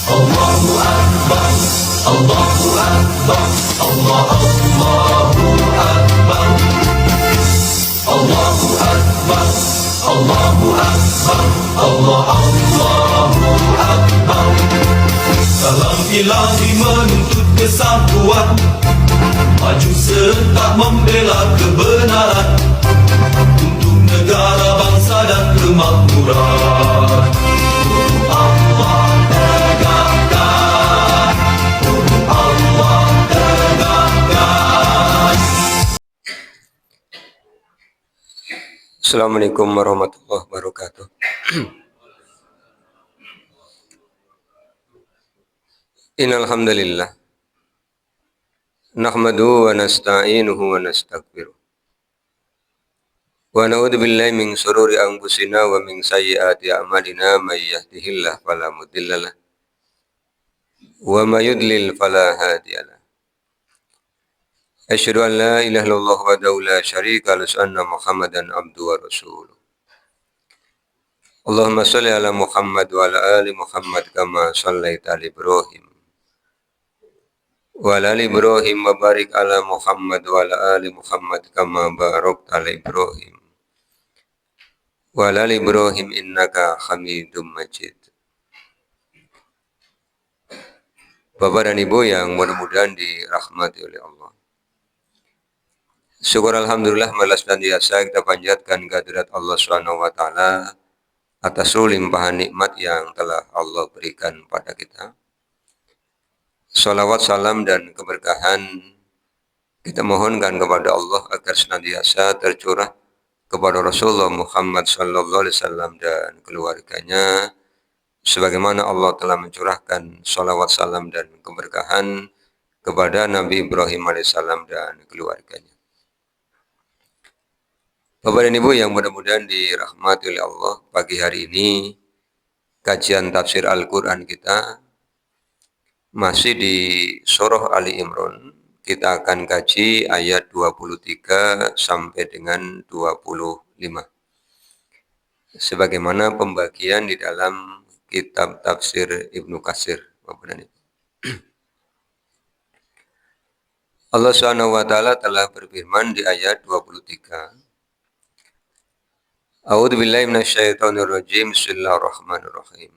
Allahu Akbar, Allahu Akbar, Allahu Akbar, Allahu Akbar, Allahu Akbar, Allahu Akbar. Salam ilahi menuntut kesatuan, maju serta membela kebenaran untuk negara, bangsa dan kemakmuran. Allah tegakkan, Allah tegakkan. Assalamualaikum warahmatullahi wabarakatuh. Innal hamdalillah nahmaduhu wa nasta'inuhu wa nastaghfiruh wa na'udzu billahi min shururi anfusina wa min sayyiati a'malina may yahdihillahu fala mudhillalah wa may yudlil fala hadiyalah. Asyhadu an la ilaha illallah wahdahu la syarika lahu wa anna Muhammadan abduhu wa rasuluh. Allahumma shalli ala Muhammad wa ala ali Muhammad kama shallaita ala Ibrahim wa ala ali Ibrahim wa barik ala Muhammad wa ala ali Muhammad kama barakta ala Ibrahim wa ala ali Ibrahim innaka Hamidum Majid. Bapak dan Ibu yang mudah-mudahan dirahmati oleh Allah, syukur alhamdulillah malas dan biasa kita panjatkan kehadirat Allah Subhanahu wa taala atas limpahan nikmat yang telah Allah berikan pada kita. Salawat, salam, dan keberkahan kita mohonkan kepada Allah agar senantiasa tercurah kepada Rasulullah Muhammad sallallahu alaihi wasallam dan keluarganya, sebagaimana Allah telah mencurahkan salawat, salam, dan keberkahan kepada Nabi Ibrahim alaihissalam dan keluarganya. Bapak dan Ibu yang mudah-mudahan dirahmati oleh Allah, pagi hari ini kajian tafsir Al-Quran kita masih di surah Ali Imran. Kita akan kaji ayat 23 sampai dengan 25. Sebagaimana pembagian di dalam kitab tafsir Ibnu Katsir. Bapak dan Ibu, Allah Subhanahu wa taala telah berfirman di ayat 23. A'udzu billahi minasyaitonir rajim. Bismillahirrahmanirrahim.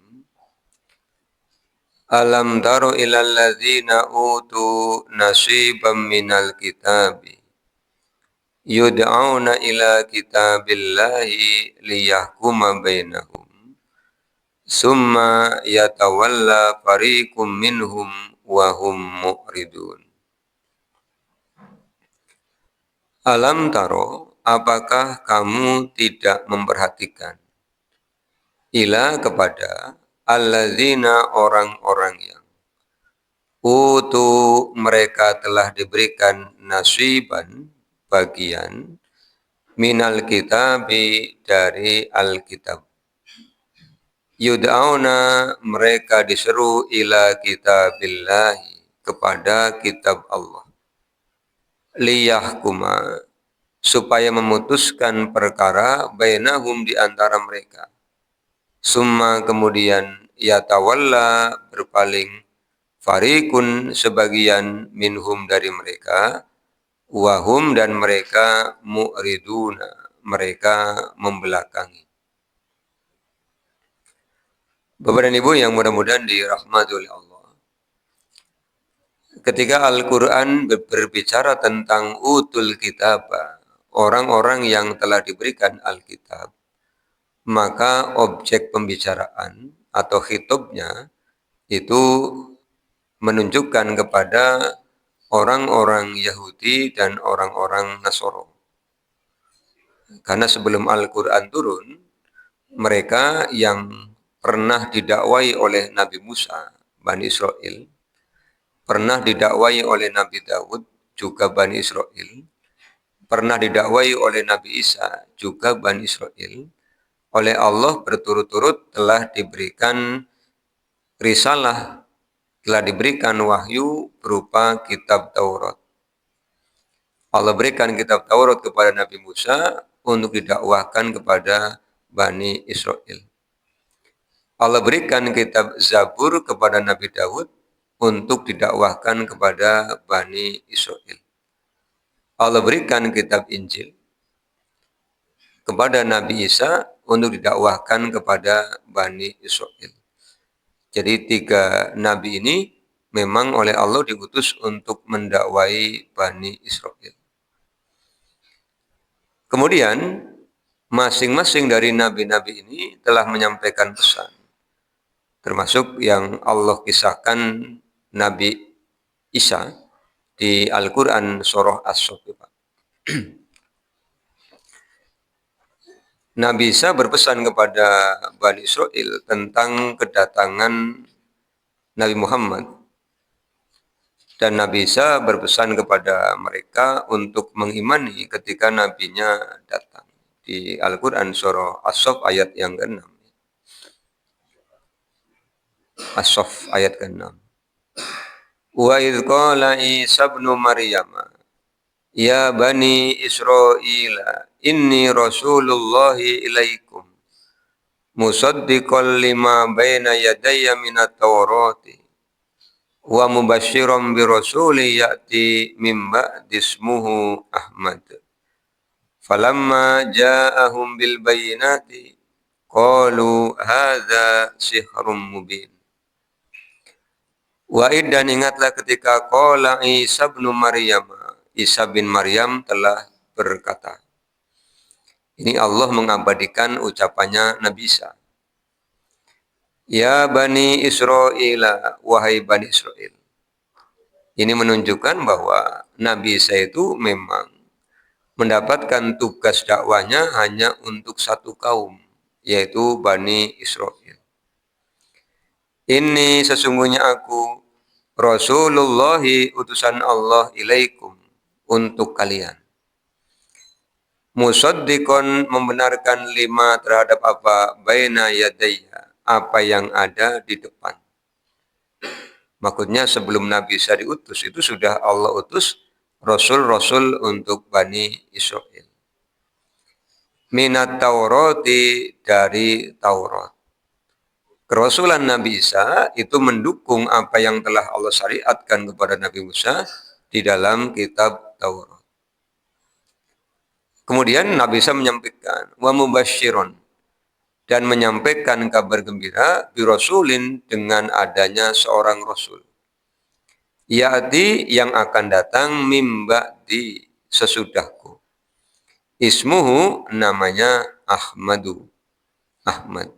Alam taro ilal ladzina utu nasiban minal kitabi yud'auna ila kitabillahi liyahkuma bainahum summa yatawalla fariqum minhum wa hum mu'ridun. Alam taro, apakah kamu tidak memperhatikan, ila kepada alladzina orang-orang yang utu mereka telah diberikan nasiban bagian minal kitabi dari Alkitab. Yud'auna mereka diseru ila kitabillahi kepada kitab Allah. Liyahkuma supaya memutuskan perkara bainahum di antara mereka. Summa kemudian yatawalla berpaling farikun sebagian minhum dari mereka, wahum dan mereka mu'riduna mereka membelakangi. Bapak dan Ibu yang mudah-mudahan dirahmati oleh Allah, ketika Al-Quran berbicara tentang utul kitab, orang-orang yang telah diberikan Alkitab, maka objek pembicaraan atau khitobnya itu menunjukkan kepada orang-orang Yahudi dan orang-orang Nasoro. Karena sebelum Al-Quran turun, mereka yang pernah didakwai oleh Nabi Musa, Bani Israel, pernah didakwai oleh Nabi Daud, juga Bani Israel, pernah didakwai oleh Nabi Isa, juga Bani Israel, oleh Allah berturut-turut telah diberikan risalah, telah diberikan wahyu berupa kitab Taurat. Allah berikan kitab Taurat kepada Nabi Musa untuk didakwahkan kepada Bani Israel. Allah berikan kitab Zabur kepada Nabi Daud untuk didakwahkan kepada Bani Israel. Allah berikan kitab Injil kepada Nabi Isa untuk didakwahkan kepada Bani Israel. Jadi 3 nabi ini memang oleh Allah diutus untuk mendakwai Bani Israel. Kemudian masing-masing dari nabi-nabi ini telah menyampaikan pesan. Termasuk yang Allah kisahkan Nabi Isa di Al-Quran surah As-Saff. Nabi Isa berpesan kepada Bani Israel tentang kedatangan Nabi Muhammad. Dan Nabi Isa berpesan kepada mereka untuk mengimani ketika nabinya datang. Di Al-Quran surah As-Saff ayat yang ke-6. As-Saff ayat ke-6. Wa idh qala Isa ibnu Maryam ya bani Israila inni rasulullahi ilaikum musaddiqan lima baina yadayya minat tawrati wa mubasysyiran bi rasuli ya'ti min ba'di ismuhu Ahmad. Falamma ja'ahum bil bayyinati qalu hadza sihrun mubin. Wa dan ingatlah ketika qala Isa bin Maryam, Isa bin Maryam telah berkata. Ini Allah mengabadikan ucapannya Nabi Isa. Ya Bani Israel, wahai Bani Israel. Ini menunjukkan bahwa Nabi Isa itu memang mendapatkan tugas dakwanya hanya untuk satu kaum, yaitu Bani Israel. Ini sesungguhnya aku Rasulullahi utusan Allah ilaikum untuk kalian. Musaddiqon membenarkan lima terhadap apa baina yadayya, apa yang ada di depan. Maksudnya sebelum Nabi Isa diutus itu sudah Allah utus Rasul-Rasul untuk Bani Israel. Minat Taurati dari Taurat. Kerasulan Nabi Isa itu mendukung apa yang telah Allah syariatkan kepada Nabi Musa di dalam kitab Taurat. Kemudian Nabi Isa menyampaikan wa mubasysyiron dan menyampaikan kabar gembira bi rasulin dengan adanya seorang rasul. Ya'ti yang akan datang mimba di sesudahku. Ismuhu namanya Ahmadu. Ahmad.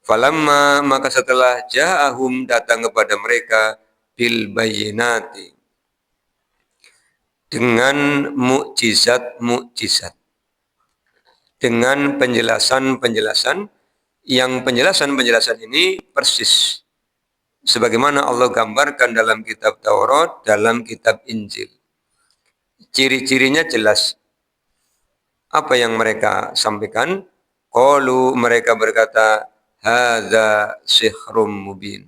Falamma maka setelah ja'ahum datang kepada mereka bil bayyinati dengan mukjizat-mukjizat, dengan penjelasan-penjelasan yang penjelasan-penjelasan ini persis sebagaimana Allah gambarkan dalam kitab Taurat, dalam kitab Injil. Ciri-cirinya jelas. Apa yang mereka sampaikan? Qalu mereka berkata, hadza sihrun mubin.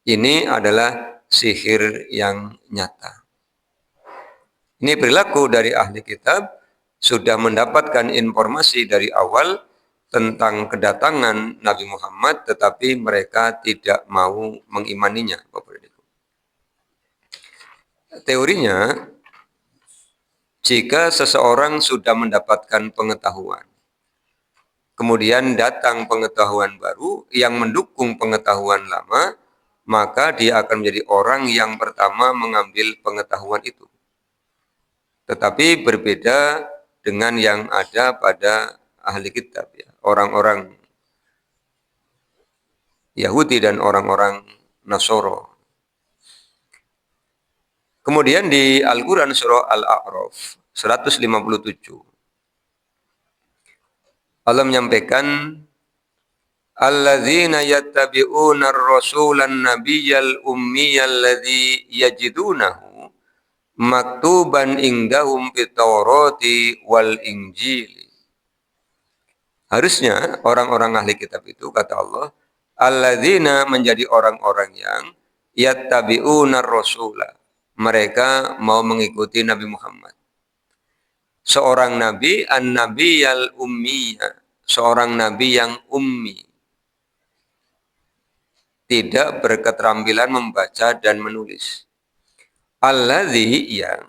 Ini adalah sihir yang nyata. Ini perilaku dari ahli kitab sudah mendapatkan informasi dari awal tentang kedatangan Nabi Muhammad, tetapi mereka tidak mau mengimaninya. Teorinya, jika seseorang sudah mendapatkan pengetahuan, kemudian datang pengetahuan baru yang mendukung pengetahuan lama, maka dia akan menjadi orang yang pertama mengambil pengetahuan itu. Tetapi berbeda dengan yang ada pada ahli kitab, ya. Orang-orang Yahudi dan orang-orang Nasoro. Kemudian di Al-Quran surah Al-A'raf 157. Allah menyampaikan alladzina yattabi'una ar-rasulan nabiyyal ummiyal ladzi yajidunahu maktuban indahum fit Taurati wal Injili. Harusnya orang-orang ahli kitab itu, kata Allah, alladzina menjadi orang-orang yang yattabi'una ar-rasula. Mereka mau mengikuti Nabi Muhammad. Seorang nabi, an-nabiyyal ummiyya, seorang nabi yang ummi. tidak berketerampilan membaca dan menulis. Alladzi yang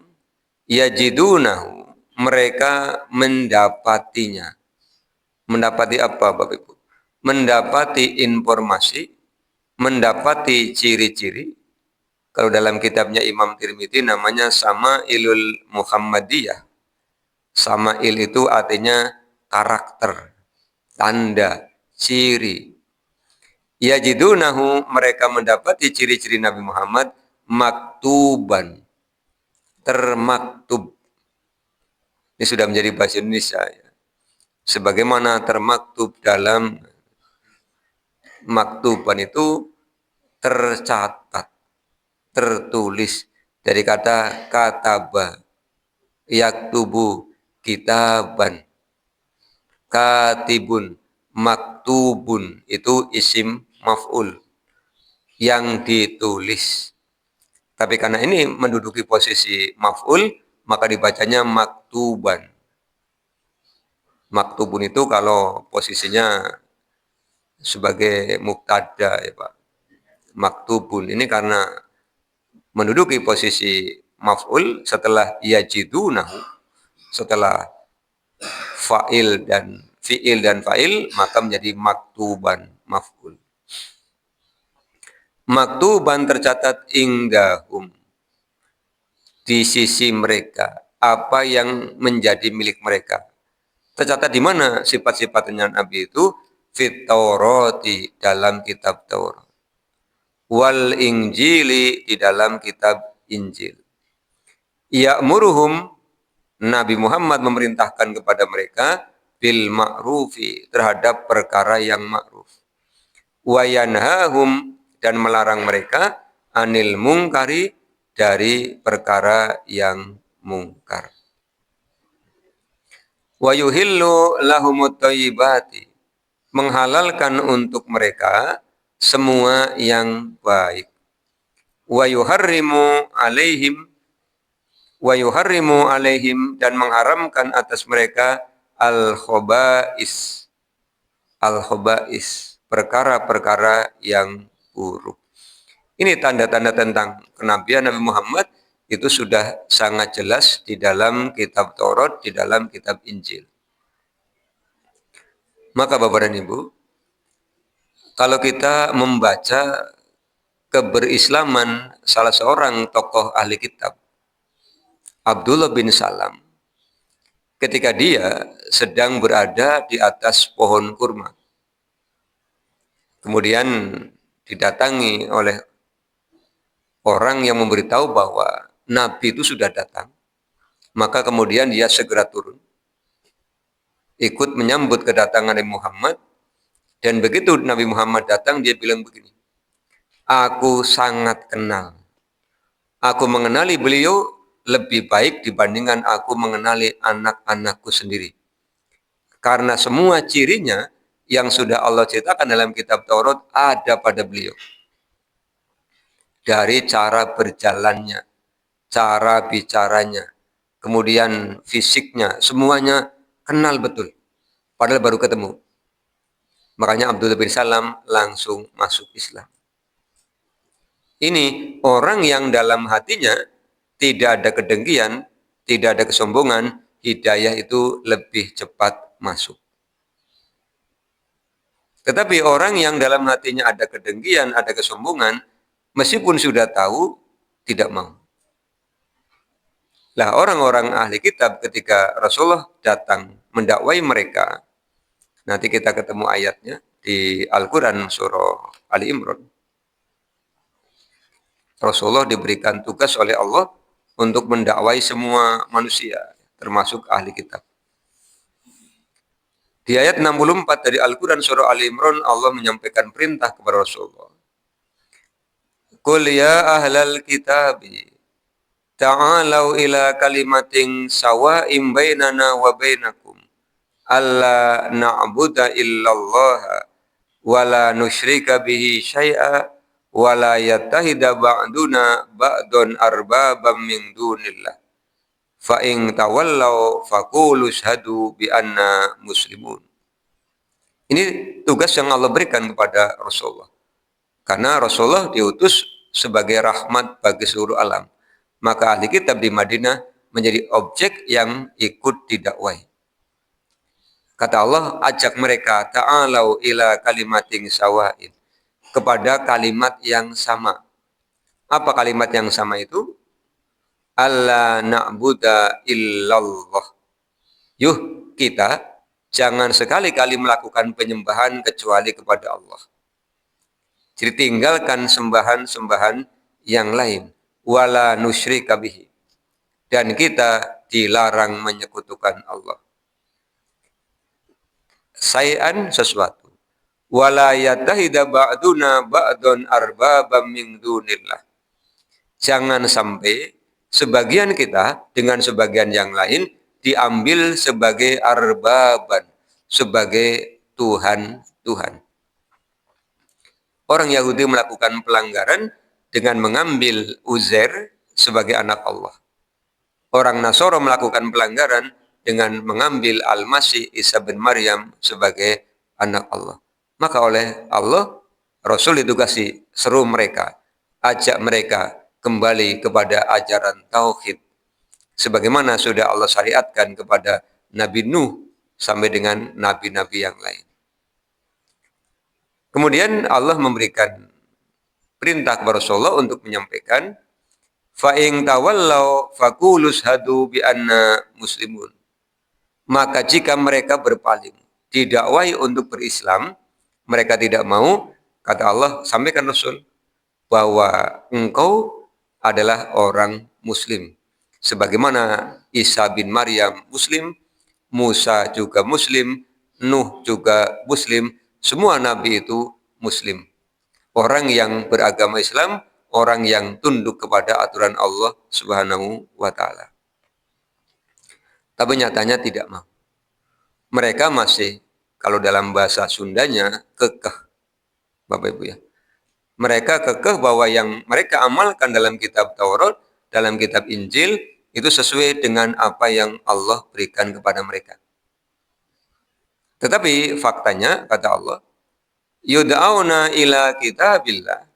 yajidunahu, mereka mendapatinya. Mendapati apa Bapak Ibu? Mendapati informasi, mendapati ciri-ciri. Kalau dalam kitabnya Imam Tirmidzi namanya Sama'ilul Muhammadiyah. Sama'il itu artinya karakter, tanda, ciri. Yajidunahu, mereka mendapati ciri-ciri Nabi Muhammad maktuban, termaktub. Ini sudah menjadi bahasa Indonesia ya. Sebagaimana termaktub dalam maktuban itu tercatat, tertulis dari kata kataba, yaktubu, kitaban, katibun, maktubun, itu isim maf'ul yang ditulis. Tapi karena ini menduduki posisi maf'ul, maka dibacanya maktuban. Maktubun itu kalau posisinya sebagai mubtada ya Pak. Maktubun ini karena menduduki posisi maf'ul setelah yajidunahu, setelah fa'il dan fi'il dan fa'il, maka menjadi maktuban, maf'ul. Maktuban tercatat indahum, di sisi mereka, apa yang menjadi milik mereka. Tercatat di mana sifat-sifatnya Nabi itu? Fit Taurati, dalam kitab Taurat. Wal Injili, di dalam kitab Injil. Ya'muruhum, Nabi Muhammad memerintahkan kepada mereka bil ma'rufi, terhadap perkara yang ma'ruf. Wa yanhahum, dan melarang mereka anil mungkari, dari perkara yang mungkar. Wa yuhillu lahumut thayyibati, menghalalkan untuk mereka semua yang baik. Wa yuharrimu alaihim, dan mengharamkan atas mereka al-khobais, perkara-perkara yang buruk. Ini tanda-tanda tentang kenabian Nabi Muhammad itu sudah sangat jelas di dalam kitab Taurat, di dalam kitab Injil. Maka Bapak dan Ibu, kalau kita membaca keberislaman salah seorang tokoh ahli kitab, Abdullah bin Salam, ketika dia sedang berada di atas pohon kurma, kemudian didatangi oleh orang yang memberitahu bahwa Nabi itu sudah datang, maka kemudian dia segera turun, ikut menyambut kedatangan Nabi Muhammad. Dan begitu Nabi Muhammad datang, dia bilang begini, aku sangat kenal, aku mengenali beliau lebih baik dibandingkan aku mengenali anak-anakku sendiri. Karena semua cirinya yang sudah Allah ceritakan dalam kitab Taurat ada pada beliau. Dari cara berjalannya, cara bicaranya, kemudian fisiknya, semuanya kenal betul. Padahal baru ketemu. Makanya Abdullah bin Salam langsung masuk Islam. Ini orang yang dalam hatinya tidak ada kedengkian, tidak ada kesombongan, hidayah itu lebih cepat masuk. Tetapi orang yang dalam hatinya ada kedengkian, ada kesombongan, meskipun sudah tahu, tidak mau. Lah orang-orang ahli kitab ketika Rasulullah datang mendakwai mereka, nanti kita ketemu ayatnya di Al-Quran surah Ali Imran. Rasulullah diberikan tugas oleh Allah untuk mendakwai semua manusia, termasuk ahli kitab. Di ayat 64 dari Al-Quran surah Ali Imran, Allah menyampaikan perintah kepada Rasulullah. Qul ya ahlal kitabi ta'alau ila kalimatin sawa'im bainana wa bainakum alla na'budu illallah wa la nusyrika bihi syai'a wa la yattahida ba'duna ba'dun arbabam min dunillah fa in tawallaw faqulu syhadu bi anna muslimun. Ini tugas yang Allah berikan kepada Rasulullah. Karena Rasulullah diutus sebagai rahmat bagi seluruh alam. Maka ahli kitab di Madinah menjadi objek yang ikut didakwai. Kata Allah, ajak mereka ta'alau ila kalimatin sawa'in. Kepada kalimat yang sama. Apa kalimat yang sama itu? Alla na'buda illallah. Yuh, kita jangan sekali-kali melakukan penyembahan kecuali kepada Allah. Jadi tinggalkan sembahan-sembahan yang lain. Wala nusyrika bihi. Dan kita dilarang menyekutukan Allah. Sayan sesuatu. Wala yatahida ba'duna ba'dun arbabam min dunillah. Jangan sampai sebagian kita dengan sebagian yang lain diambil sebagai arbaban, sebagai Tuhan-Tuhan. Orang Yahudi melakukan pelanggaran dengan mengambil Uzair sebagai anak Allah. Orang Nasoro melakukan pelanggaran dengan mengambil Al-Masih Isa bin Maryam sebagai anak Allah. Maka oleh Allah, Rasul ditugasi seru mereka, ajak mereka kembali kepada ajaran Tauhid. Sebagaimana sudah Allah syariatkan kepada Nabi Nuh sampai dengan nabi-nabi yang lain. Kemudian Allah memberikan perintah kepada Rasulullah untuk menyampaikan fa'ing tawallau faqulus hadu bi anna muslimun. Maka jika mereka berpaling, didakwai untuk berislam, mereka tidak mau, kata Allah, sampaikan Rasul bahwa engkau adalah orang muslim. Sebagaimana Isa bin Maryam muslim, Musa juga muslim, Nuh juga muslim, semua nabi itu muslim. Orang yang beragama Islam, orang yang tunduk kepada aturan Allah Subhanahu wa taala. Tapi nyatanya tidak mau. Mereka masih, kalau dalam bahasa Sundanya, kekeh. Bapak Ibu ya. Mereka kekeh bahwa yang mereka amalkan dalam kitab Taurat, dalam kitab Injil, itu sesuai dengan apa yang Allah berikan kepada mereka. Tetapi faktanya, kata Allah, yud'auna ila kitabillah.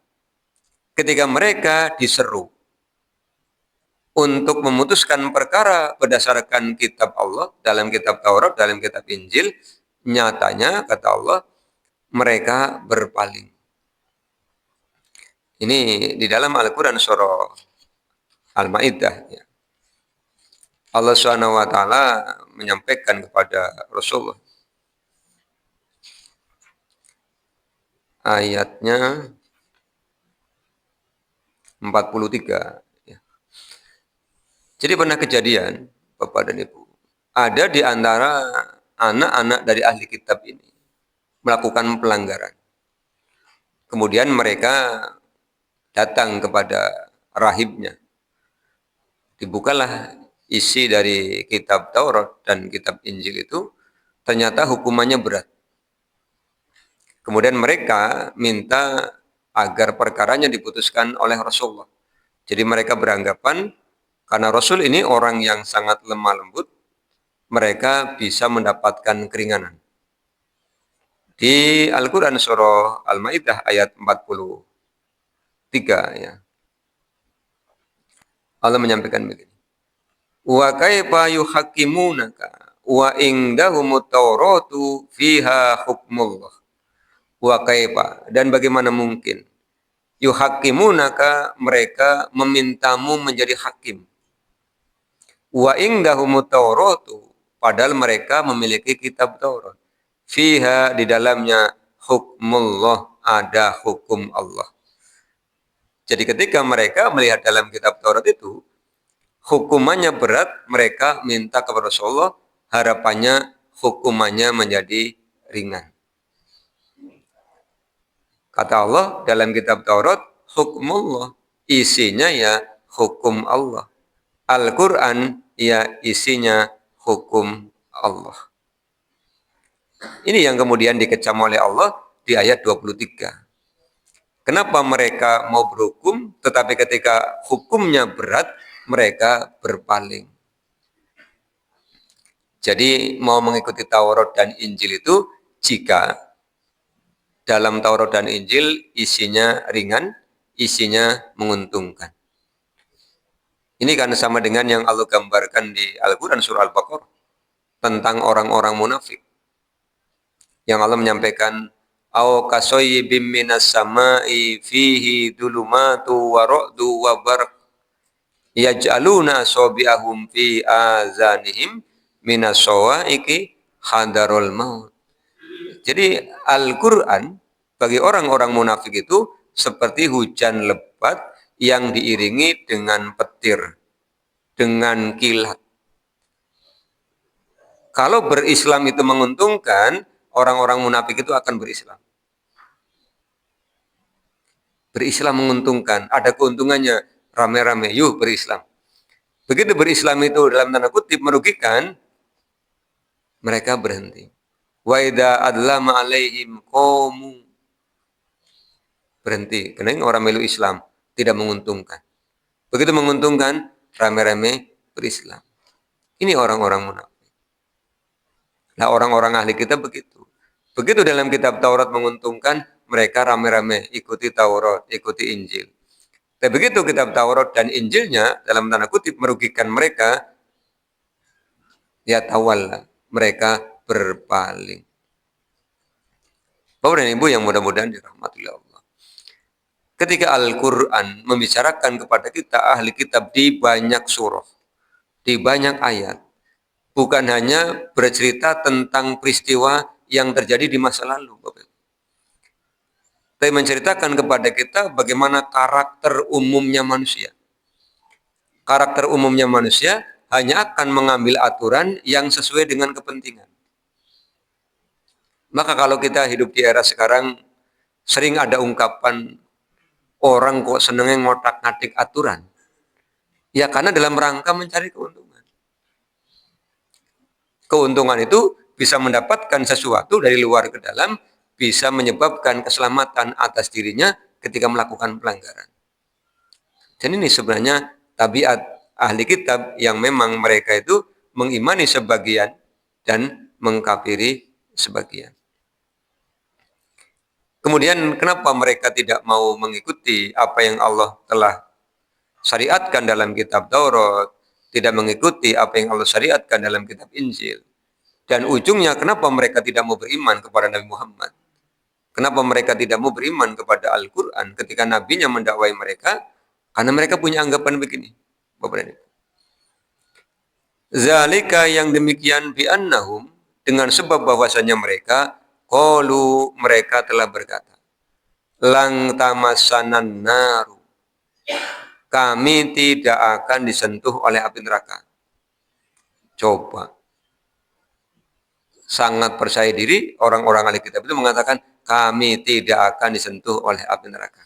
Ketika mereka diseru untuk memutuskan perkara berdasarkan kitab Allah, dalam kitab Taurat, dalam kitab Injil, nyatanya, kata Allah, mereka berpaling. Ini di dalam Al-Quran surah Al-Ma'idah. Ya. Allah SWT menyampaikan kepada Rasulullah. Ayatnya 43. Ya. Jadi pernah kejadian, Bapak dan Ibu, ada di antara anak-anak dari ahli kitab ini melakukan pelanggaran. Kemudian mereka datang kepada rahibnya. Dibukalah isi dari kitab Taurat dan kitab Injil itu, ternyata hukumannya berat. Kemudian mereka minta agar perkaranya diputuskan oleh Rasulullah. Jadi mereka beranggapan karena Rasul ini orang yang sangat lemah lembut, mereka bisa mendapatkan keringanan. Di Al-Quran surah Al-Ma'idah ayat 43 ya. Allah menyampaikan begini. Wa kaifa yuhaqqimunaka wa indahumut Tauratu fiha hukmullah. Wa kaifa, dan bagaimana mungkin yuhaqqimunaka, mereka memintamu menjadi hakim. Wa indahumut Tauratu, padahal mereka memiliki kitab Taurat. Fiha, di dalamnya hukmullah, ada hukum Allah. Jadi ketika mereka melihat dalam kitab Taurat itu hukumannya berat, mereka minta kepada Rasulullah, harapannya hukumannya menjadi ringan. Kata Allah dalam kitab Taurat, hukmullah, isinya ya hukum Allah. Al-Quran ya isinya hukum Allah. Ini yang kemudian dikecam oleh Allah di ayat 23. Kenapa mereka mau berhukum, tetapi ketika hukumnya berat, mereka berpaling. Jadi mau mengikuti Taurat dan Injil itu jika dalam Taurat dan Injil isinya ringan, isinya menguntungkan. Ini kan sama dengan yang Allah gambarkan di Al-Quran surah Al-Baqarah tentang orang-orang munafik. Yang Allah menyampaikan, aw kasoyyibim minas sama'i fihi dhulumatu wa ra'du wa barq yaj'aluna asabi'ahum fi azanihim minas sawa'iqi hadarul maut. Jadi Al-Quran bagi orang-orang munafik itu seperti hujan lebat yang diiringi dengan petir, dengan kilat. Kalau berislam itu menguntungkan, orang-orang munafik itu akan berislam. Berislam menguntungkan, ada keuntungannya, rame-rame, yuk berislam. Begitu berislam itu dalam tanda kutip merugikan, mereka berhenti. Wa idza adlama alaihim qamu, berhenti. Karena orang melu Islam tidak menguntungkan. Begitu menguntungkan, rame-rame berislam. Ini orang-orang munafik. Nah, orang-orang ahli kitab begitu. Begitu dalam kitab Taurat menguntungkan, mereka rame-rame ikuti Taurat, ikuti Injil. Tapi begitu kitab Taurat dan Injilnya dalam tanda kutip merugikan mereka, ya tawalla, mereka berpaling. Bapak dan Ibu yang mudah-mudahan dirahmati Allah. Ketika Al-Quran membicarakan kepada kita ahli kitab di banyak surah, di banyak ayat, bukan hanya bercerita tentang peristiwa yang terjadi di masa lalu, Bapak. Tapi menceritakan kepada kita bagaimana karakter umumnya manusia. Karakter umumnya manusia hanya akan mengambil aturan yang sesuai dengan kepentingan. Maka kalau kita hidup di era sekarang, sering ada ungkapan orang kok senengnya ngotak-ngatik aturan. Ya karena dalam rangka mencari keuntungan. Keuntungan itu bisa mendapatkan sesuatu dari luar ke dalam, bisa menyebabkan keselamatan atas dirinya ketika melakukan pelanggaran. Dan ini sebenarnya tabiat ahli kitab yang memang mereka itu mengimani sebagian dan mengkafiri sebagian. Kemudian kenapa mereka tidak mau mengikuti apa yang Allah telah syariatkan dalam kitab Taurat, tidak mengikuti apa yang Allah syariatkan dalam kitab Injil. Dan ujungnya kenapa mereka tidak mau beriman kepada Nabi Muhammad? Kenapa mereka tidak mau beriman kepada Al-Quran ketika nabinya mendakwai mereka? Karena mereka punya anggapan begini. Bapak Ibu. Zalika yang demikian bi'annahum, dengan sebab bahwasanya mereka qalu, mereka telah berkata, lang tamassanan naru, kami tidak akan disentuh oleh api neraka. Coba. Sangat percaya diri orang-orang ahli kitab itu mengatakan kami tidak akan disentuh oleh api neraka.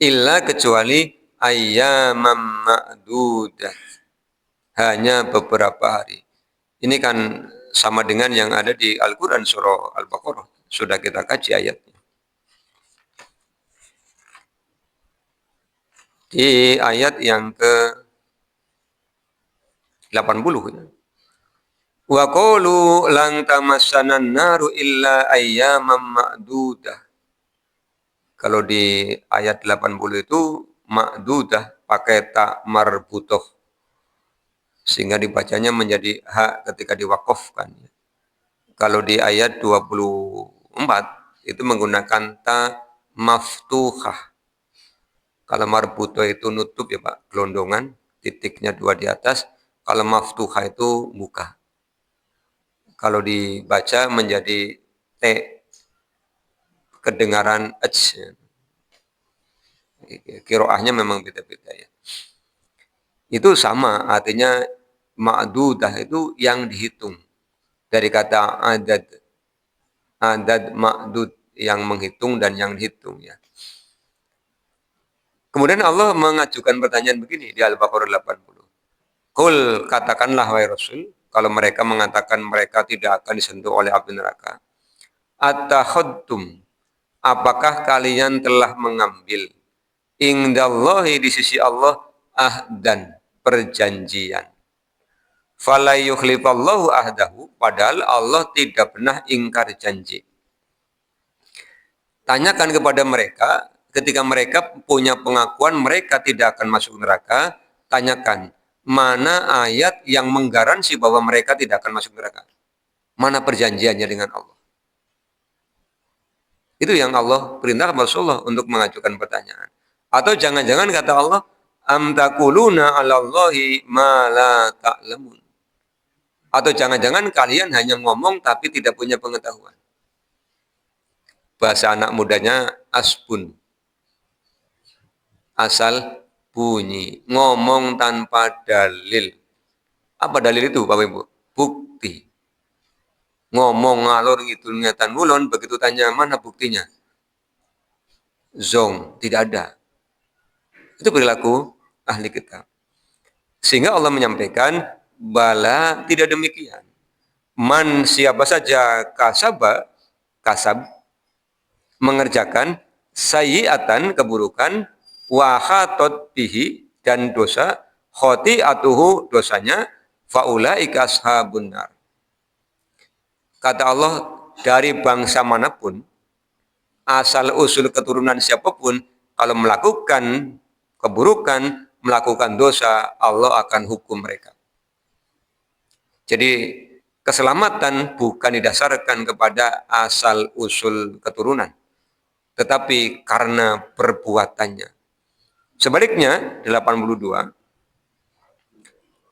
Illa kecuali ayyamam ma'dudah. Hanya beberapa hari. Ini kan sama dengan yang ada di Al-Quran surah Al-Baqarah. Sudah kita kaji ayatnya. Di ayat yang ke 80. Wa qalu lan tamassanan naru illa ayyamam ma'dudah. Kalau di ayat 80 itu ma'dudah pakai ta marbutoh. Sehingga dibacanya menjadi hak ketika diwakafkan. Kalau di ayat 24 itu menggunakan ta maftuhah. Kalau marbutoh itu nutup ya Pak, gelondongan, titiknya 2 di atas. Kalau maftuhah itu buka. Kalau dibaca menjadi T, kedengaran H. Kiroahnya memang beda-beda ya. Itu sama, artinya ma'dudah itu yang dihitung. Dari kata adad. Adad ma'dud, yang menghitung dan yang dihitung ya. Kemudian Allah mengajukan pertanyaan begini di Al-Baqarah 80. Qul, katakanlah wahai Rasul, kalau mereka mengatakan mereka tidak akan disentuh oleh api neraka. Attakhadtum, apakah kalian telah mengambil indallahi, di sisi Allah, ahdan, perjanjian. Fala yukhlifallahu ahdahu, padahal Allah tidak pernah ingkar janji. Tanyakan kepada mereka, ketika mereka punya pengakuan mereka tidak akan masuk neraka, tanyakan, mana ayat yang menggaransi bahwa mereka tidak akan masuk neraka? Mana perjanjiannya dengan Allah? Itu yang Allah perintah Rasulullah untuk mengajukan pertanyaan. Atau jangan-jangan kata Allah, am taquluna 'alallahi ma la ta'lamun. Atau jangan-jangan kalian hanya ngomong tapi tidak punya pengetahuan. Bahasa anak mudanya asbun. Asal bunyi, ngomong tanpa dalil. Apa dalil itu, Bapak Ibu? Bukti. Ngomong ngalor ngidul ngatan ngulon, begitu tanya mana buktinya? Zong, tidak ada. Itu perilaku ahli kitab. Sehingga Allah menyampaikan, bala tidak demikian. Man siapa saja kasab, mengerjakan sayyi'atan keburukan, wahatot bihi dan dosa, khoti'atuhu dosanya, faulaika ashabun nar. Kata Allah, dari bangsa manapun, asal usul keturunan siapapun, kalau melakukan keburukan, melakukan dosa, Allah akan hukum mereka. Jadi keselamatan bukan didasarkan kepada asal usul keturunan, tetapi karena perbuatannya. Sebaliknya, 82,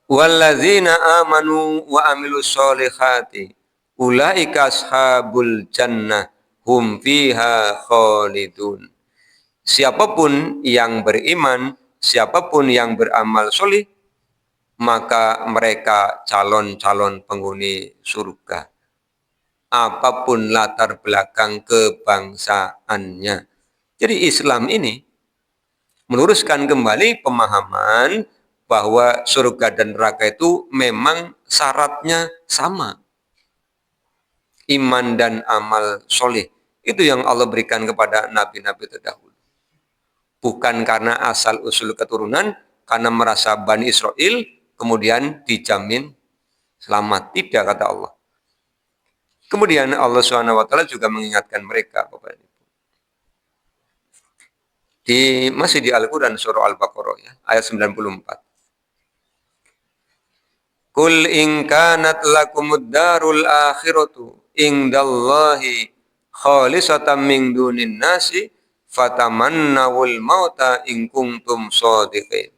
walladzina amanu wa amilus solihati ulaika ashabul jannah hum fiha khalidun. Siapapun yang beriman, siapapun yang beramal solih, maka mereka calon-calon penghuni surga. Apapun latar belakang kebangsaannya. Jadi Islam ini meluruskan kembali pemahaman bahwa surga dan neraka itu memang syaratnya sama. Iman dan amal soleh. Itu yang Allah berikan kepada nabi-nabi terdahulu. Bukan karena asal-usul keturunan, karena merasa Bani Israel, kemudian dijamin selamat. Tidak, kata Allah. Kemudian Allah SWT juga mengingatkan mereka, Bapak Ibu. Masih di Al-Quran, surah Al-Baqarah, ya, ayat 94. Kul in kanat lakumud darul akhiratu indallahi khalisatan min dunin nasi fatamannawul mauta in kuntum shadiqin.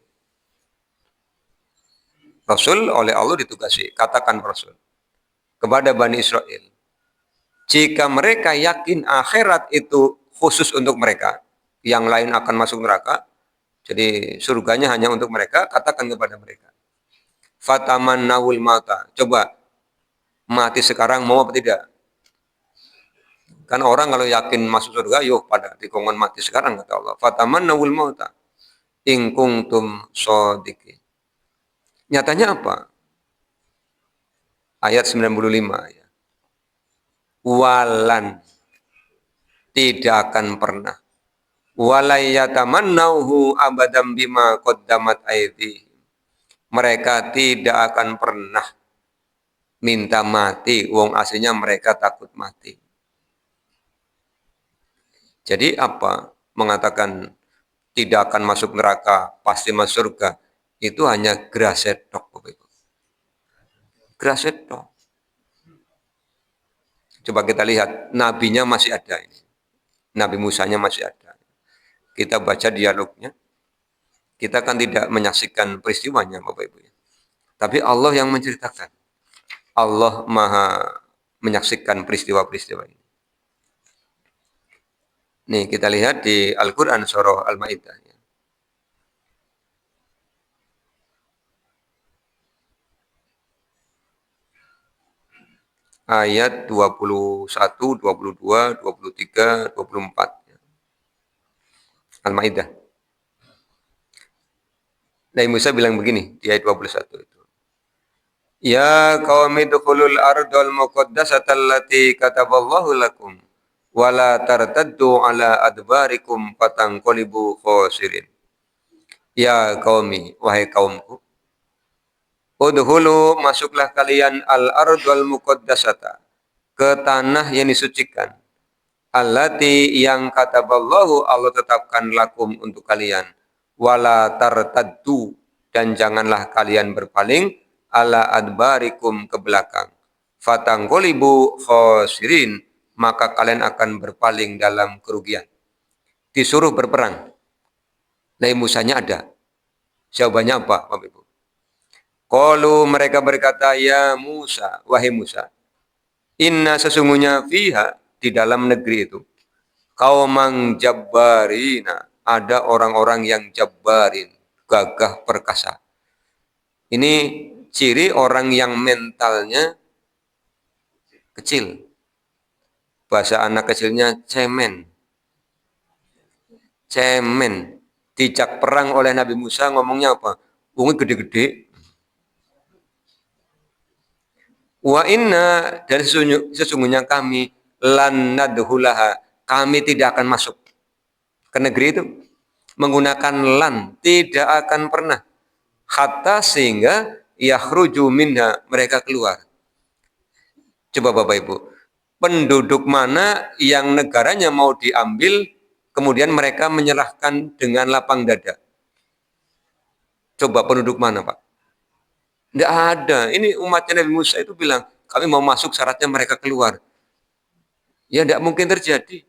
Rasul oleh Allah ditugasi, katakan Rasul kepada Bani Israel, jika mereka yakin akhirat itu khusus untuk mereka, yang lain akan masuk neraka, jadi surganya hanya untuk mereka, katakan kepada mereka, fatamannawul mauta, coba mati sekarang mau apa tidak? Kan orang kalau yakin masuk surga, yuk pada dikongkon mati sekarang, kata Allah. Fatamannawul mauta in kuntum shadiqin. Nyatanya apa? Ayat 95 ya. Walan, tidak akan pernah. Walayyatamannahu abadam bima qaddamat aydihim. Mereka tidak akan pernah minta mati, wong aslinya mereka takut mati. Jadi apa? Mengatakan tidak akan masuk neraka, pasti masuk surga, itu hanya grasetok. Grasetok. Coba kita lihat, nabinya masih ada ini. Nabi Musanya masih ada. Kita baca dialognya. Kita kan tidak menyaksikan peristiwanya, Bapak Ibu. Tapi Allah yang menceritakan. Allah Maha menyaksikan peristiwa-peristiwa ini. Nih, kita lihat di Al-Quran surah Al-Ma'idah. Ayat 21, 22, 23, 24. Al-Ma'idah. Nabi Musa bilang begini di ayat 21 itu. Ya qaumi dukhulul ardal muqaddasata allati kataballahu lakum wala tartaddu ala adbarikum fatanqalibu khasirin. Ya qaumi, wahai kaumku, udhulu, masuklah kalian al-ardul muqaddasata, ke tanah yang disucikan, allati yang kataballahu Allah tetapkan lakum untuk kalian, wala tartaddu dan janganlah kalian berpaling ala adbarikum ke belakang, fatanggolibu khosirin maka kalian akan berpaling dalam kerugian. Disuruh berperang, Nabi Musanya ada. Jawabannya apa, Bapak Ibu? Qalu mereka berkata, ya Musa, wahai Musa, inna sesungguhnya fiha di dalam negeri itu, qaumang jabbarina, ada orang-orang yang jabbarin, gagah perkasa. Ini ciri orang yang mentalnya kecil. Bahasa anak kecilnya cemen. Cemen. Dijak perang oleh Nabi Musa ngomongnya apa? Ungi gede-gede. Wa inna dan sesungguhnya kami lan nadhulaha, kami tidak akan masuk ke negeri itu menggunakan lan, tidak akan pernah, hatta sehingga yakhruju minha, mereka keluar. Coba Bapak Ibu, penduduk mana yang negaranya mau diambil kemudian mereka menyerahkan dengan lapang dada? Coba penduduk mana, Pak? Tidak ada. Ini umatnya Nabi Musa itu bilang, kami mau masuk syaratnya mereka keluar. Ya tidak mungkin terjadi.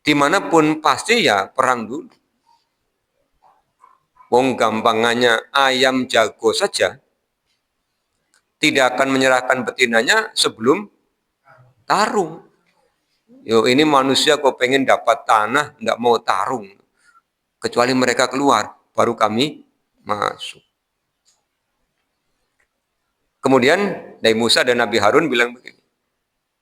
Dimanapun pasti ya perang dulu. Wong gampangannya ayam jago saja tidak akan menyerahkan betinanya sebelum tarung. Yo ini manusia kok pengen dapat tanah, tidak mau tarung. Kecuali mereka keluar, baru kami masuk. Kemudian Nabi Musa dan Nabi Harun bilang begini.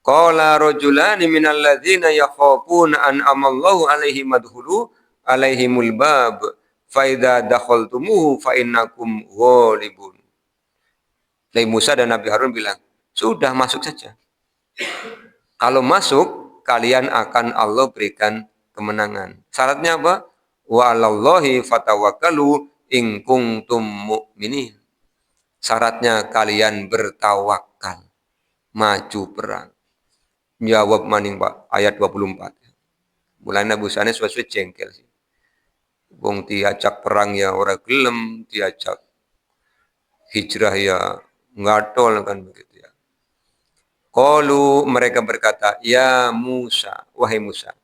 Qala rajulani minal ladzina yakhafuna an amallahu alaihim madkhulu alaihimul bab fa idza dakhaltumuhu fa innakum ghalibun. Nabi Musa dan Nabi Harun bilang, sudah masuk saja. Kalau masuk, kalian akan Allah berikan kemenangan. Syaratnya apa? Wa 'alallahi fatawakkalu in kuntum mu'minin. Syaratnya kalian bertawakal, maju perang. Jawab maning Pak, ayat 24. Mulai Nabi Musa sesuai jengkel sih. Wong diajak perang ya orang gelem, diajak hijrah ya ngatol kan begitu ya. Qalu mereka berkata, ya Musa, wahai Musa,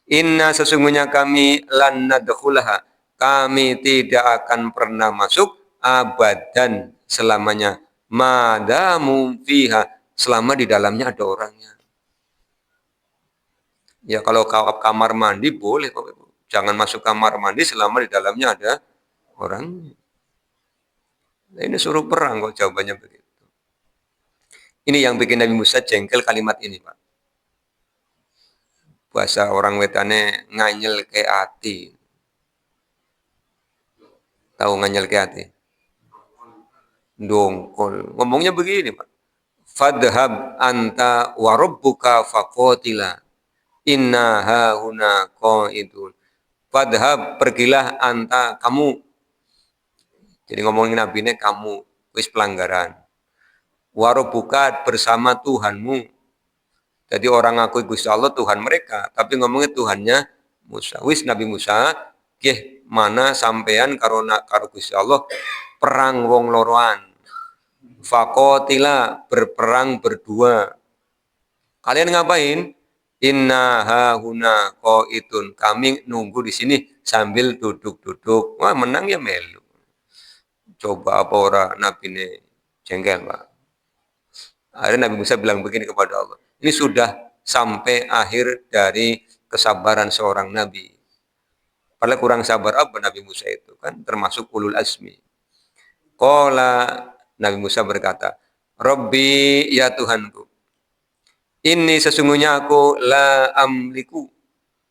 inna sesungguhnya kami lan nadkhulaha, kami tidak akan pernah masuk abadan selamanya, madamu fiha, selama di dalamnya ada orangnya. Ya kalau kamar mandi boleh, jangan masuk kamar mandi selama di dalamnya ada orangnya. Nah, ini suruh perang kok jawabannya begitu. Ini yang bikin Nabi Musa jengkel kalimat ini, Pak. Bahasa orang wetane nganyel ke ati. Tahu nganyel ke ati? Dongkol. Ngomongnya begini, Pak. Fadhhab anta wa rabbuka faqatila. Inna hauna qaidun. Fadhhab, pergilah anta, kamu. Jadi ngomongin Nabi ini kamu, wis pelanggaran. Warobuka bersama Tuhanmu. Jadi orang ngaku Gusti Allah Tuhan mereka, tapi ngomongnya Tuhannya Musa. Wis Nabi Musa, mana sampean karo Gusti Allah perang wong loroan. Faqatila, berperang berdua. Kalian ngapain? Inna hauna qaidun. Kami nunggu di sini sambil duduk-duduk. Wah, menang ya melu. Coba apa orang Nabi ini jengkel, Pak. Akhirnya Nabi Musa bilang begini kepada Allah. Ini sudah sampai akhir dari kesabaran seorang Nabi. Padahal kurang sabar apa Nabi Musa itu kan termasuk ulul azmi. Qala, Nabi Musa berkata, Rabbi ya Tuhanku, ini sesungguhnya aku la amliku,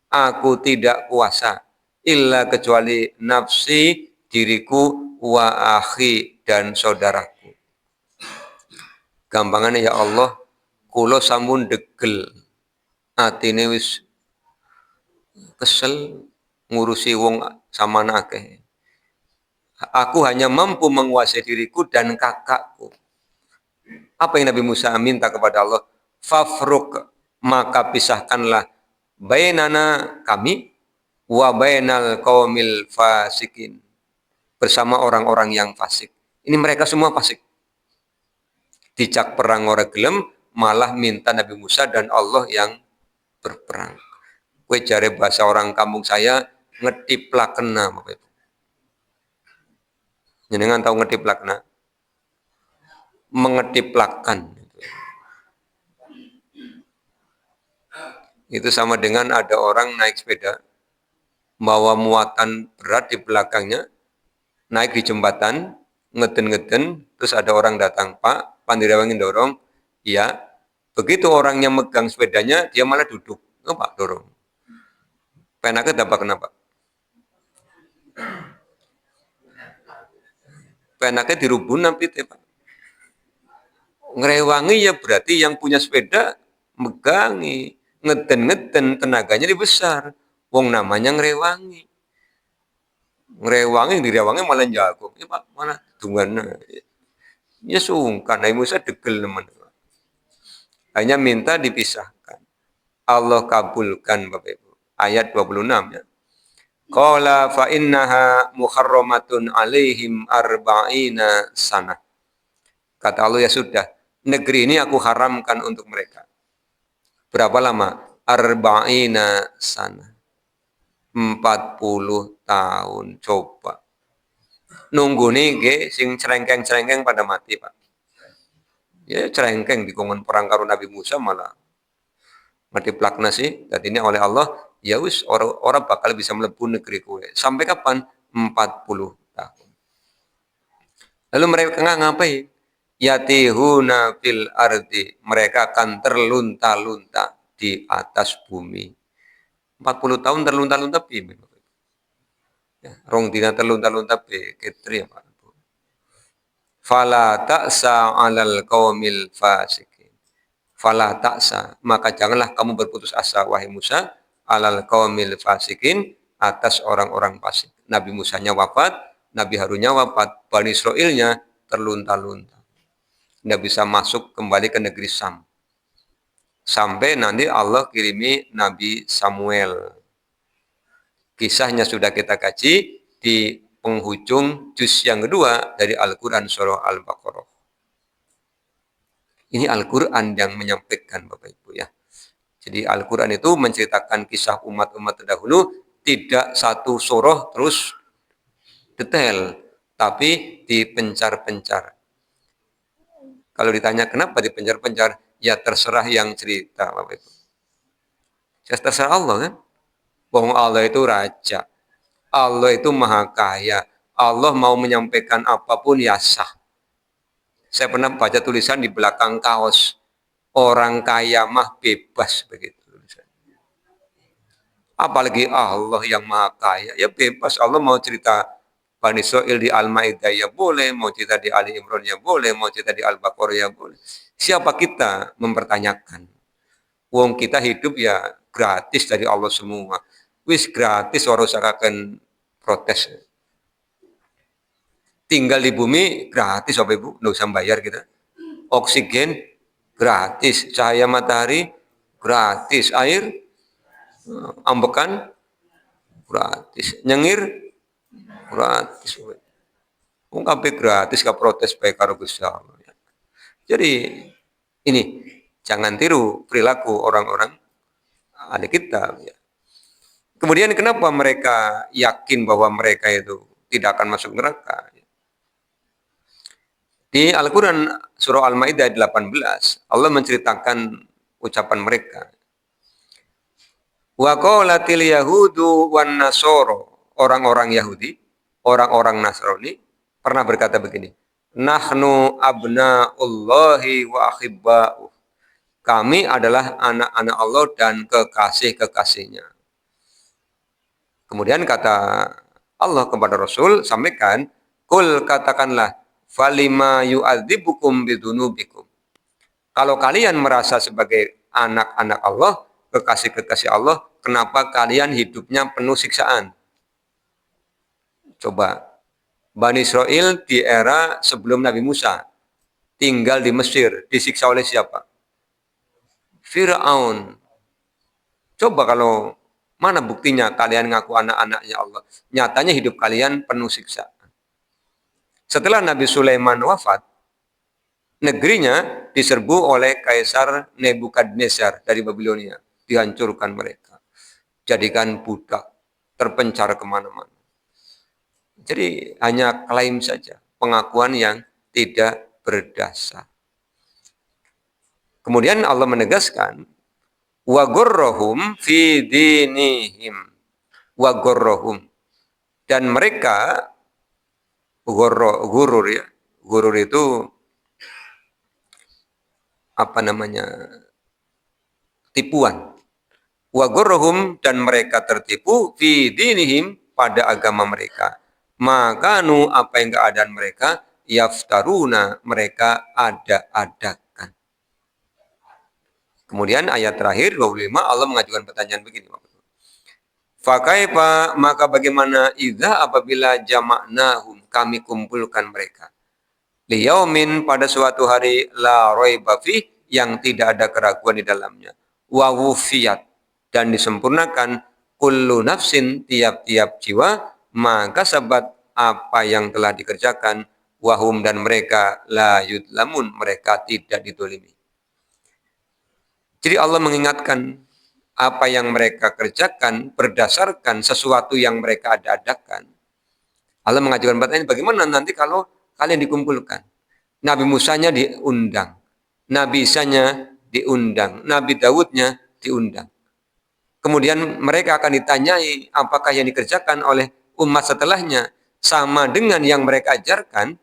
aku tidak kuasa, illa kecuali nafsi, diriku, wa akhi dan saudaraku. Gampangannya ya Allah, kula sampun degel, atine wis kesel ngurusi wong sama akeh. Aku hanya mampu menguasai diriku dan kakakku. Apa yang Nabi Musa minta kepada Allah? Fafruk, maka pisahkanlah bainana kami wa bainal qaumil fasikin, bersama orang-orang yang fasik. Ini mereka semua fasik. Dicak perang ora gelem, malah minta Nabi Musa dan Allah yang berperang. Kue jare bahasa orang kampung saya ngetiplakena, Bapak Ibu. Jenengan tahu ngetiplakena? Mengetiplakan. Itu sama dengan ada orang naik sepeda, bawa muatan berat di belakangnya, naik di jembatan, ngeden-ngeden, terus ada orang datang, Pak, Pandirawangin dorong, iya. Begitu orangnya megang sepedanya, dia malah duduk. Oh, Pak, dorong. Penaknya dapat kenapa? Penaknya dirubun nanti, Pak. Ngerewangi ya berarti yang punya sepeda megangi, ngeden-ngeden, tenaganya lebih besar. Wong namanya ngerewangi. Ngerewangi, direwangi malah jago. Ya Pak, mana dungannya? Ya sungkan, Nabi Musa degel teman. Hanya minta dipisahkan. Allah kabulkan Bapak Ibu. Ayat 26 ya. Qala fa innaha muharramatun alaihim arba'ina sanah. Kata Allah, ya sudah, negeri ini aku haramkan untuk mereka. Berapa lama? Arba'ina sanah. 40 tahun coba. Nunggu nih sing cerengkeng-cerengkeng pada mati, Pak. Ya cerengkeng di kongon perang karo Nabi Musa malah mati plakna sih. Dan ini oleh Allah, ya wis orang bakal bisa melebu negeri kue. Sampai kapan? 40 tahun. Lalu mereka ngapain? Yatihuna fil ardi. Mereka akan terlunta-lunta di atas bumi. 40 tahun terlunta-lunta piye. Ya, rong dina terlunta-lunta piye ketri ya Pak. Fala ta'sa 'alal qaumil fasikin. Fala ta'sa, maka janganlah kamu berputus asa wahai Musa 'alal qaumil fasikin, atas orang-orang fasik. Nabi Musanya wafat, Nabi Harunnya wafat, Bani Israilnya terlunta-lunta. Tidak bisa masuk kembali ke negeri Sam. Sampai nanti Allah kirimi Nabi Samuel. Kisahnya sudah kita kaji di penghujung juz yang kedua dari Al-Quran surah Al-Baqarah. Ini Al-Quran yang menyampaikan Bapak Ibu ya. Jadi Al-Quran itu menceritakan kisah umat-umat terdahulu, tidak satu surah terus detail, tapi dipencar-pencar. Kalau ditanya kenapa dipencar-pencar, ya terserah yang cerita Bapak Ibu. Ya terserah Allah kan. Bahwa Allah itu raja. Allah itu maha kaya. Allah mau menyampaikan apapun ya sah. Saya pernah baca tulisan di belakang kaos. Orang kaya mah bebas begitu. Apalagi Allah yang maha kaya. Ya bebas. Allah mau cerita Bani Israil di Al-Ma'idah ya boleh. Mau cerita di Ali Imran ya boleh. Mau cerita di Al-Baqarah ya boleh. Siapa kita mempertanyakan? Wong kita hidup ya gratis dari Allah semua. Wis gratis orang usahakan protes. Tinggal di bumi gratis Bapak Ibu, nggak usah bayar kita. Oksigen gratis, cahaya matahari gratis, air ambekan gratis, nyengir gratis. Wong kabeh gratis ka protes bae karo Gusti Allah. Jadi ini jangan tiru perilaku orang-orang ahli kitab ya. Kemudian kenapa mereka yakin bahwa mereka itu tidak akan masuk neraka? Di Al-Quran surah Al-Ma'idah 18, Allah menceritakan ucapan mereka. Wa qalatil yahudu wan nasoro, orang-orang Yahudi, orang-orang Nasrani pernah berkata begini, nahnu abna'ullahi wa ahibba'uh. Kami adalah anak-anak Allah dan kekasih-kekasihnya. Kemudian kata Allah kepada Rasul, sampaikan, kul katakanlah, falima yu'adzibukum bidunubikum. Kalau kalian merasa sebagai anak-anak Allah, kekasih-kekasih Allah, kenapa kalian hidupnya penuh siksaan? Coba, Bani Israil di era sebelum Nabi Musa, tinggal di Mesir, disiksa oleh siapa? Fir'aun. Coba kalau mana buktinya kalian ngaku anak-anaknya Allah. Nyatanya hidup kalian penuh siksa. Setelah Nabi Sulaiman wafat, negerinya diserbu oleh Kaisar Nebukadnezar dari Babilonia. Dihancurkan mereka. Jadikan budak. Terpencar kemana-mana. Jadi hanya klaim saja. Pengakuan yang tidak berdasar. Kemudian Allah menegaskan, wa gurrohum fi dinihim. Wa gurrohum. Dan mereka, gurur ya. Gurur itu apa namanya? Tipuan. Wa gurrohum, dan mereka tertipu fi dinihim, pada agama mereka. Maka apa yang keadaan mereka, yaftaruna, mereka ada-adakan. Kemudian ayat terakhir 25 Allah mengajukan pertanyaan begini. Fakaifa, maka bagaimana, idza, apabila jama'nahum, kami kumpulkan mereka. Liyaumin, pada suatu hari, la raiba fih, yang tidak ada keraguan di dalamnya. Wa wufiyat, dan disempurnakan kullu nafsin, tiap-tiap jiwa, maka sabat, apa yang telah dikerjakan, wahum, dan mereka la yudlamun, mereka tidak didolimi. Jadi Allah mengingatkan apa yang mereka kerjakan berdasarkan sesuatu yang mereka adakan. Allah mengajukan pertanyaan, bagaimana nanti kalau kalian dikumpulkan? Nabi Musanya diundang, Nabi Isanya diundang, Nabi Dawudnya diundang. Kemudian mereka akan ditanyai apakah yang dikerjakan oleh umat setelahnya sama dengan yang mereka ajarkan,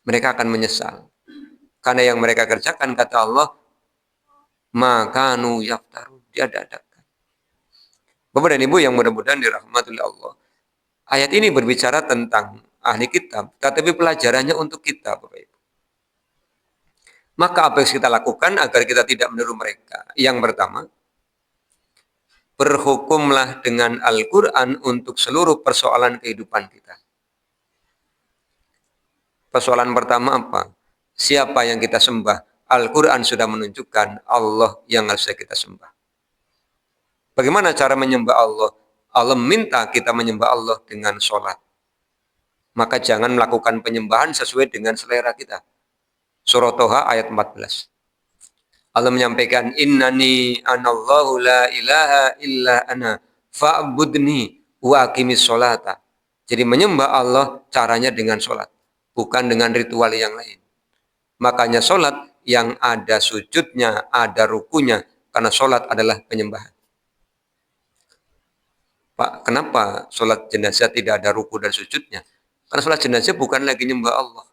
mereka akan menyesal. Karena yang mereka kerjakan, kata Allah, makanu yaftarun, diada-adakan. Bapak dan Ibu yang mudah-mudahan dirahmati oleh Allah. Ayat ini berbicara tentang ahli kitab, tetapi pelajarannya untuk kita, Bapak Ibu. Maka apa yang kita lakukan agar kita tidak meniru mereka? Yang pertama, berhukumlah dengan Al-Quran untuk seluruh persoalan kehidupan kita. Persoalan pertama apa? Siapa yang kita sembah? Al-Quran sudah menunjukkan Allah yang harus kita sembah. Bagaimana cara menyembah Allah? Allah minta kita menyembah Allah dengan sholat. Maka jangan melakukan penyembahan sesuai dengan selera kita. Surah Toha ayat 14. Allah menyampaikan, innani anallahu la ilaha illa ana fa'budni wa aqimis sholata. Jadi menyembah Allah caranya dengan sholat, bukan dengan ritual yang lain. Makanya sholat yang ada sujudnya, ada rukunya, karena sholat adalah penyembahan. Pak, kenapa sholat jenazah tidak ada ruku dan sujudnya? Karena sholat jenazah bukan lagi nyembah Allah,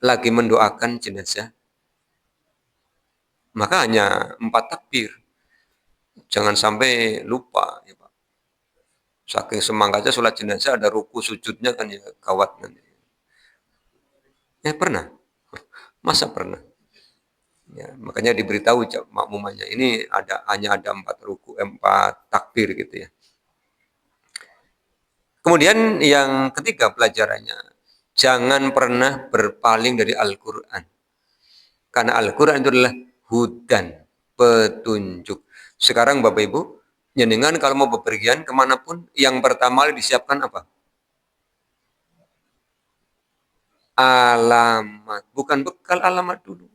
lagi mendoakan jenazah. Maka hanya 4 takbir. Jangan sampai lupa, ya Pak. Saking semangatnya sholat jenazah ada ruku sujudnya kan ya gawat nanti. Ya pernah. Masa pernah? Ya, makanya diberitahu makmumannya ini hanya ada 4 takbir gitu ya. Kemudian yang ketiga pelajarannya, jangan pernah berpaling dari Al-Quran. Karena Al-Quran itu adalah hudan, petunjuk. Sekarang Bapak Ibu, jenengan kalau mau bepergian kemanapun, yang pertama disiapkan apa? Alamat, bukan bekal, alamat dulu.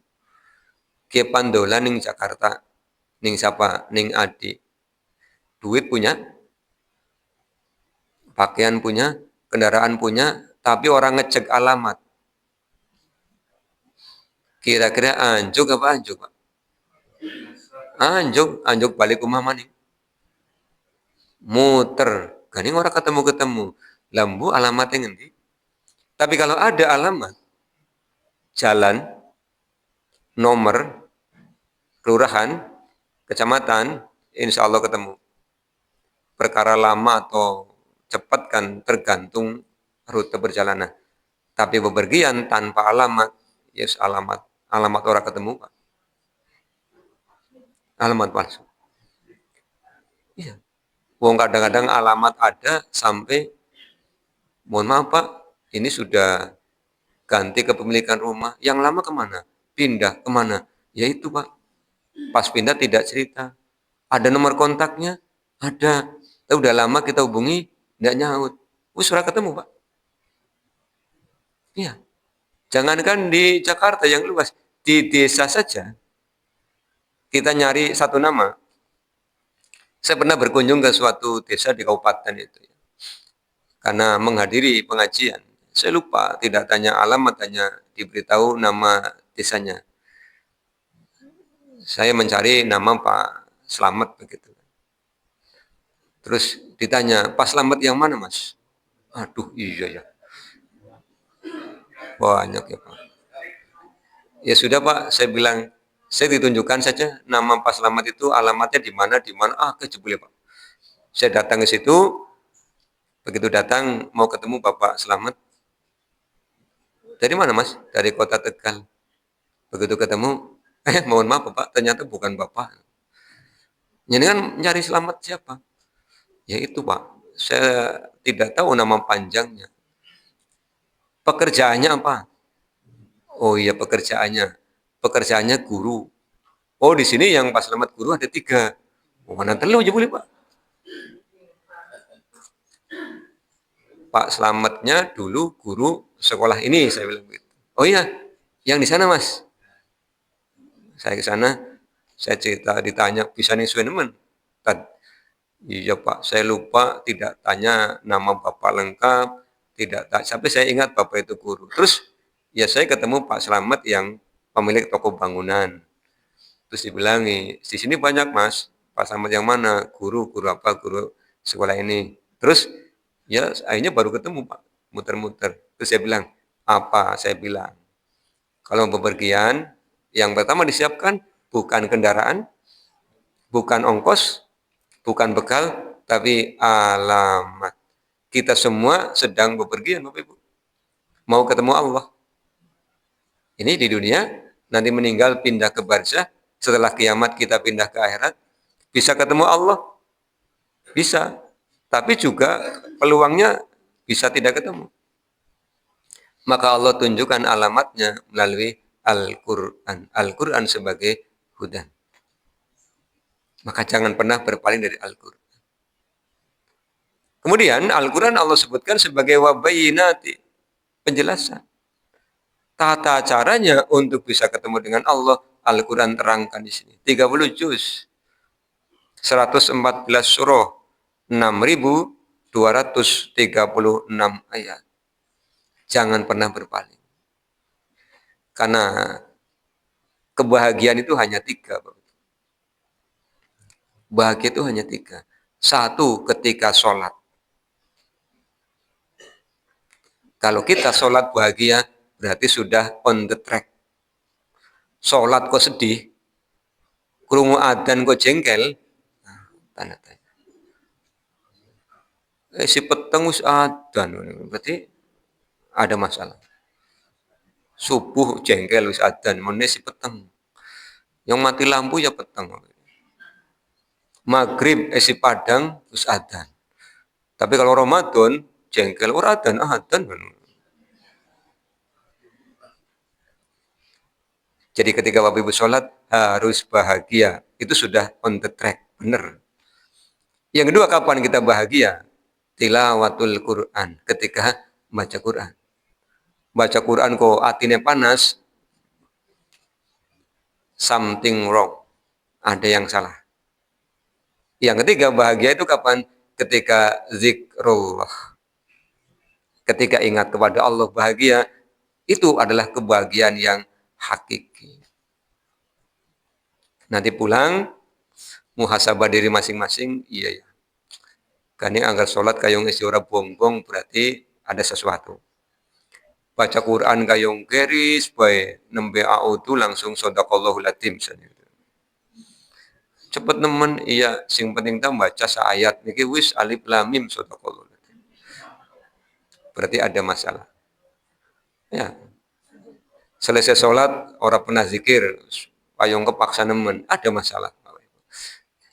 Ke Pandola ning Jakarta, ning siapa? Ning Adi. Duit punya, pakaian punya, kendaraan punya, tapi orang ngecek alamat. Kira-kira anjuk apa anjuk, Pak? Anjuk balik rumah mana? Muter. Gani orang ketemu. Lambu alamatnya ngendi? Tapi kalau ada alamat, jalan, nomor, kelurahan, kecamatan, insya Allah ketemu. Perkara lama atau cepat kan tergantung rute perjalanan. Tapi bepergian tanpa alamat, yes alamat orang ketemu, Pak. Alamat palsu. Iya. Wong kadang-kadang alamat ada sampai, mohon maaf Pak, ini sudah ganti kepemilikan rumah. Yang lama kemana? Pindah kemana? Ya itu Pak. Pas pindah tidak cerita. Ada nomor kontaknya? Ada. Udah lama kita hubungi, tidak nyaut. Sudah ketemu, Pak. Iya. Jangankan di Jakarta yang luas, di desa saja kita nyari satu nama. Saya pernah berkunjung ke suatu desa di kabupaten itu. Karena menghadiri pengajian. Saya lupa, tidak tanya alamat, hanya diberitahu nama desanya. Saya mencari nama Pak Slamet begitu. Terus ditanya, Pak Slamet yang mana, Mas? Aduh, iya ya. Banyak ya, Pak. Ya sudah, Pak, saya bilang, saya ditunjukkan saja nama Pak Slamet itu alamatnya di mana, kejebule, Pak. Saya datang ke situ, begitu datang mau ketemu Bapak Slamet. Dari mana, Mas? Dari kota Tegal. Begitu ketemu, mohon maaf, Bapak, ternyata bukan Bapak. Ini kan nyari Slamet siapa? Ya itu, Pak. Saya tidak tahu nama panjangnya. Pekerjaannya apa? Oh iya, pekerjaannya. Pekerjaannya guru. Oh, di sini yang Pak Slamet guru ada 3. Oh, mana telu aja boleh, Pak. Pak Slametnya dulu guru sekolah ini, saya bilang begitu. Oh iya, yang di sana, Mas. Saya ke sana, saya cerita, ditanya, bisa nih nemen? Iya, Pak, saya lupa tidak tanya nama Bapak lengkap, tidak tak sampai saya ingat Bapak itu guru. Terus ya saya ketemu Pak Slamet yang pemilik toko bangunan. Terus dibilangi, di sini banyak, Mas. Pak Slamet yang mana? Guru apa? Guru sekolah ini. Terus ya akhirnya baru ketemu, Pak. Muter-muter. Terus saya bilang, apa? Saya bilang, kalau bepergian, yang pertama disiapkan bukan kendaraan, bukan ongkos, bukan bekal, tapi alamat. Kita semua sedang bepergian, Bapak Ibu. Mau ketemu Allah. Ini di dunia, nanti meninggal pindah ke barzah, setelah kiamat kita pindah ke akhirat, bisa ketemu Allah? Bisa. Tapi juga peluangnya bisa tidak ketemu. Maka Allah tunjukkan alamatnya melalui Al-Quran. Al-Quran sebagai hudan. Maka jangan pernah berpaling dari Al-Quran. Kemudian Al-Quran Allah sebutkan sebagai wabayinati, penjelasan. Tata caranya untuk bisa ketemu dengan Allah, Al-Quran terangkan di sini. 30 juz, 114 surah, 6.236 ayat. Jangan pernah berpaling. Karena kebahagiaan itu hanya 3. Bahagia itu hanya 3. 1, ketika sholat. Kalau kita sholat bahagia, berarti sudah on the track. Sholat kok sedih, krungu adzan kok jengkel, nah, tanda tanya. Si peteng wis adzan, berarti ada masalah. Subuh jengkel wis adzan, meneh si peteng. Yang mati lampu ya peteng. Maghrib si padang wis adzan. Tapi kalau Ramadan jengkel ora adzan, Jadi ketika Bapak Ibu sholat harus bahagia. Itu sudah on the track, benar. Yang kedua, kapan kita bahagia? Tilawatul Quran, ketika baca Quran. Baca Quran kok hatinya panas, something wrong. Ada yang salah. Yang ketiga, bahagia itu kapan? Ketika zikrullah. Ketika ingat kepada Allah, bahagia. Itu adalah kebahagiaan yang hakiki. Nanti pulang, muhasabah diri masing-masing, iya ya. Karena anggar sholat kayong isi ora bongbong, berarti ada sesuatu. Baca Quran kayong keris, baik nembe autu langsung sodaqallahul adzim. Cepet nemen, iya, sing penting tam baca seayat niki wis alif lam mim sodaqallahul adzim. Berarti ada masalah. Ya. Selesai sholat, orang pernah zikir, payung kepaksa nemen, ada masalah.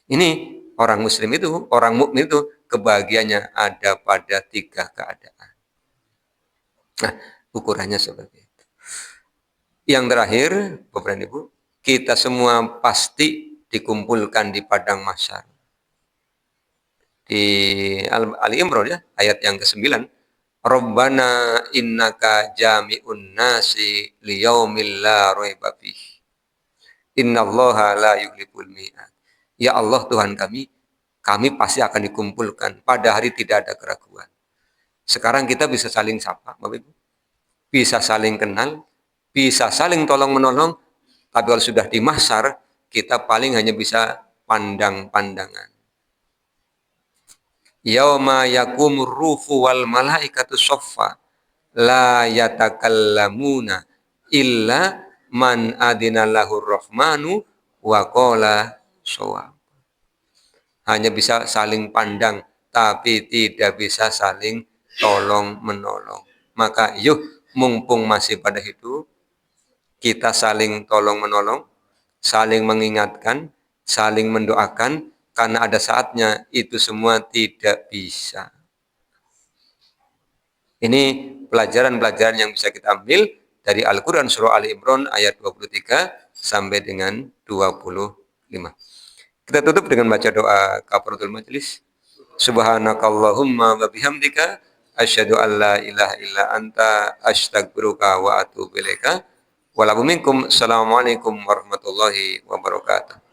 Ini orang muslim itu, orang mukmin itu, kebahagiaannya ada pada 3 keadaan. Nah, ukurannya seperti itu. Yang terakhir, Bapak dan Ibu, kita semua pasti dikumpulkan di padang mahsyar. Di Ali Imran ya, ayat yang ke-9. Rabbana innaka jami'un nasi liyaumil la raiba fihi. Innallaha la yukhliful mi'ad. Ya Allah Tuhan kami pasti akan dikumpulkan pada hari tidak ada keraguan. Sekarang kita bisa saling sapa, Bapak Ibu. Bisa saling kenal, bisa saling tolong-menolong, tapi kalau sudah di mahsyar, kita paling hanya bisa pandang-pandangan. Yauma yakumur ruhu wal malaikatu soffa la yatakallamuna illa man adina lahur rahmanu wa qala shawab. Hanya bisa saling pandang, tapi tidak bisa saling tolong-menolong. Maka yuk, mumpung masih pada hidup, kita saling tolong-menolong, saling mengingatkan, saling mendoakan, karena ada saatnya itu semua tidak bisa. Ini pelajaran-pelajaran yang bisa kita ambil dari Al-Quran Surah Ali Imran ayat 23 sampai dengan 25. Kita tutup dengan baca doa kafaratul majelis. Subhanakallahumma wa bihamdika asyhadu an la ilaha illa anta astaghfiruka wa atubu ilaika. Assalamualaikum warahmatullahi wabarakatuh.